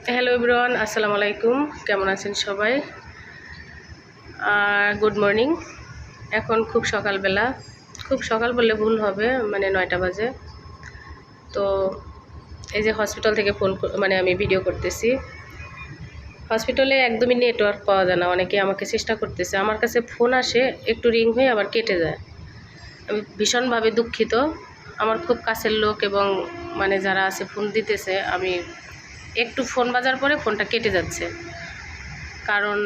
Hello everyone, আসসালামু আলাইকুম। কেমন আছেন সবাই? Good morning. এখন খুব সকালবেলা, খুব সকাল বললে ভুল হবে, মানে 9টা বাজে। তো এই যে হসপিটাল থেকে আমি ভিডিও করতেছি। হসপিটালে একদমই নেটওয়ার্ক পাওয়া যায় না। অনেকে আমাকে চেষ্টা করতেছে, আমার কাছে ফোন আসে, একটু রিং হয়ে আবার কেটে যায়। আমি ভীষণভাবে দুঃখিত। আমার খুব কাছের লোক এবং যারা আছে ফোন দিতেছে, আমি একটু ফোন বাজার পরে ফোনটা কেটে যাচ্ছে, কারণ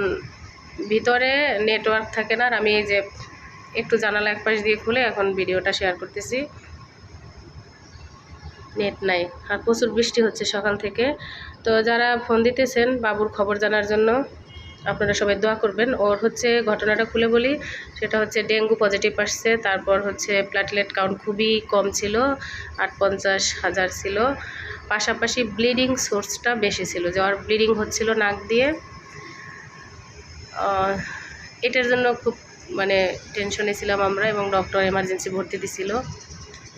ভিতরে নেটওয়ার্ক থাকে না। আর আমি এই যে একটু জানালা এক পাশ দিয়ে খুলে এখন ভিডিওটা শেয়ার করতেছি, নেট নাই। আর প্রচুর বৃষ্টি হচ্ছে সকাল থেকে। তো যারা ফোন দিতেছেন বাবুর খবর জানার জন্য, আপনারা সবাই দোয়া করবেন। ওর ঘটনাটা খুলে বলি, সেটা হচ্ছে ডেঙ্গু পজিটিভ আসছে। তারপর প্ল্যাটলেট কাউন্ট খুবই কম ছিল, 58,000 ছিল। পাশাপাশি ব্লিডিং সোর্সটা বেশি ছিল, জ্বর ব্লিডিং হচ্ছিল নাক দিয়ে। এটার জন্য খুব টেনশনে ছিলাম আমরা, এবং ডক্টর এমার্জেন্সি ভর্তি দিছিল।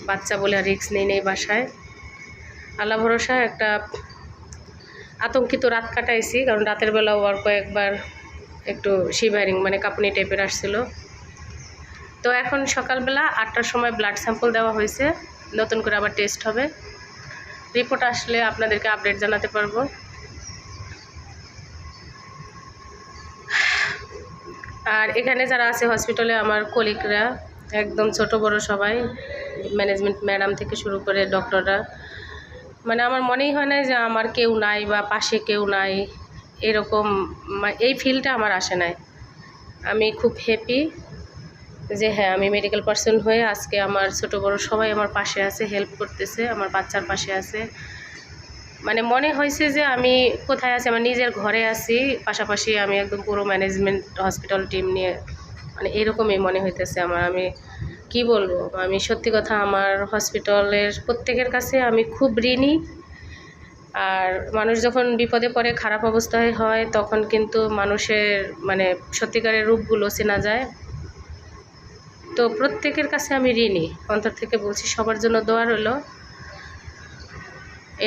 বাচ্চা বলে রিস্ক নেই বাসায়। আল্লাহ ভরসা একটা আতঙ্কিত রাত কাটাইছি, কারণ রাতের বেলা ওর কয়েকবার একটু শিভারিং কাঁপুনি টাইপের আসছিল। তো এখন সকালবেলা 8টার সময় ব্লাড স্যাম্পল দেওয়া হয়েছে, নতুন করে আবার টেস্ট হবে। রিপোর্ট আসলে আপনাদেরকে আপডেট জানাতে পারবো। আর এখানে যারা আছে হসপিটালে, আমার কলিগরা একদম ছোট বড় সবাই, ম্যানেজমেন্ট ম্যাডাম থেকে শুরু করে ডক্টররা, আমার মনেই হয় না যে আমার কেউ নাই বা পাশে কেউ নাই, এরকম এই ফিলটা আমার আসে নাই। আমি খুব হ্যাপি যে হ্যাঁ, আমি মেডিকেল পার্সন হয়ে আজকে আমার ছোট বড় সবাই আমার পাশে আছে, হেল্প করতেছে, আমার বাচ্চার পাশে আছে। মনে হয়েছে যে আমি কোথায় আছি, আমার নিজের ঘরে আছি। পাশাপাশি আমি একদম পুরো ম্যানেজমেন্ট হসপিটাল টিম নিয়ে, এরকমই মনে হইতেছে আমার। আমি কি বলবো, আমি সত্যি কথা, আমার হসপিটালের প্রত্যেকের কাছে আমি খুব ঋণী। আর মানুষ যখন বিপদে পড়ে, খারাপ অবস্থায় হয়, তখন কিন্তু মানুষের সত্যিকারের রূপগুলো চেনা যায়। তো প্রত্যেকের কাছে আমি ঋণী, অন্তর থেকে বলছি। সবার জন্য দোয়া রইল,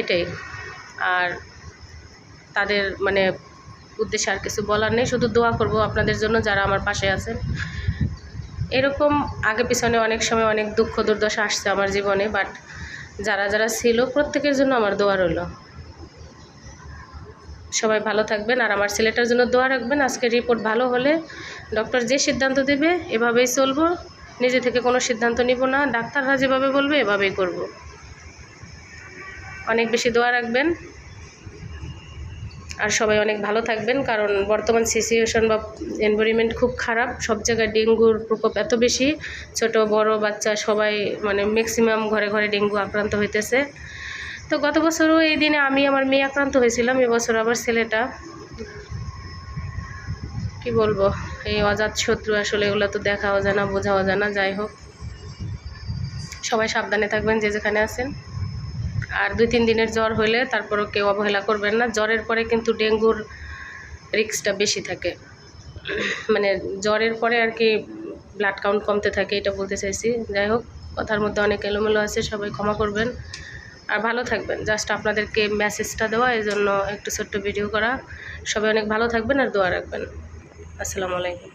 এটাই। আর তাদের উদ্দেশ্যে আর কিছু বলার নেই, শুধু দোয়া করব আপনাদের জন্য যারা আমার পাশে আছেন। এরকম আগে পিছনে অনেক সময় অনেক দুঃখ দুর্দশা আসছে আমার জীবনে, বাট যারা যারা ছিল প্রত্যেকের জন্য আমার দোয়া রইল। সবাই ভালো থাকবেন, আর আমার ছেলেটার জন্য দোয়া রাখবেন। আজকে রিপোর্ট ভালো হলে ডক্টর যে সিদ্ধান্ত দেবে এভাবেই চলবো, নিজে থেকে কোনো সিদ্ধান্ত নিব না। ডাক্তাররা যেভাবে বলবে এভাবেই করব। অনেক বেশি দোয়া রাখবেন, আর সবাই অনেক ভালো থাকবেন, কারণ বর্তমান সিচুয়েশন বা এনভায়রনমেন্ট খুব খারাপ। সব জায়গায় ডেঙ্গুর প্রকোপ এত বেশি, ছোট বড় বাচ্চা সবাই ম্যাক্সিমাম ঘরে ঘরে ডেঙ্গু আক্রান্ত হইতেছে। তো গত বছরও এই দিনে আমি আমার মেয়ে আক্রান্ত হয়েছিলাম, এবছর আবার ছেলেটা। কি বলবো, এই অজাত শত্রু আসলে, এগুলো তো দেখাও যায় না, বোঝাও যায় না। যাই হোক, সবাই সাবধানে থাকবেন যে যেখানে আছেন। আর 2-3 দিনের জ্বর হলে তারপরও কেউ অবহেলা করবেন না। জ্বরের পরে কিন্তু ডেঙ্গুর রিস্কটা বেশি থাকে, জ্বরের পরে আর কি ব্লাড কাউন্ট কমতে থাকে, এটা বলতে চাইছি। যাই হোক, কথার মধ্যে অনেক এলোমেলো আছে, সবাই ক্ষমা করবেন। আর ভালো থাকবেন, জাস্ট আপনাদেরকে মেসেজটা দেওয়া, এই জন্য একটু ছোট্ট ভিডিও করা। সবাই অনেক ভালো থাকবেন আর দোয়া রাখবেন। আসসালামু আলাইকুম।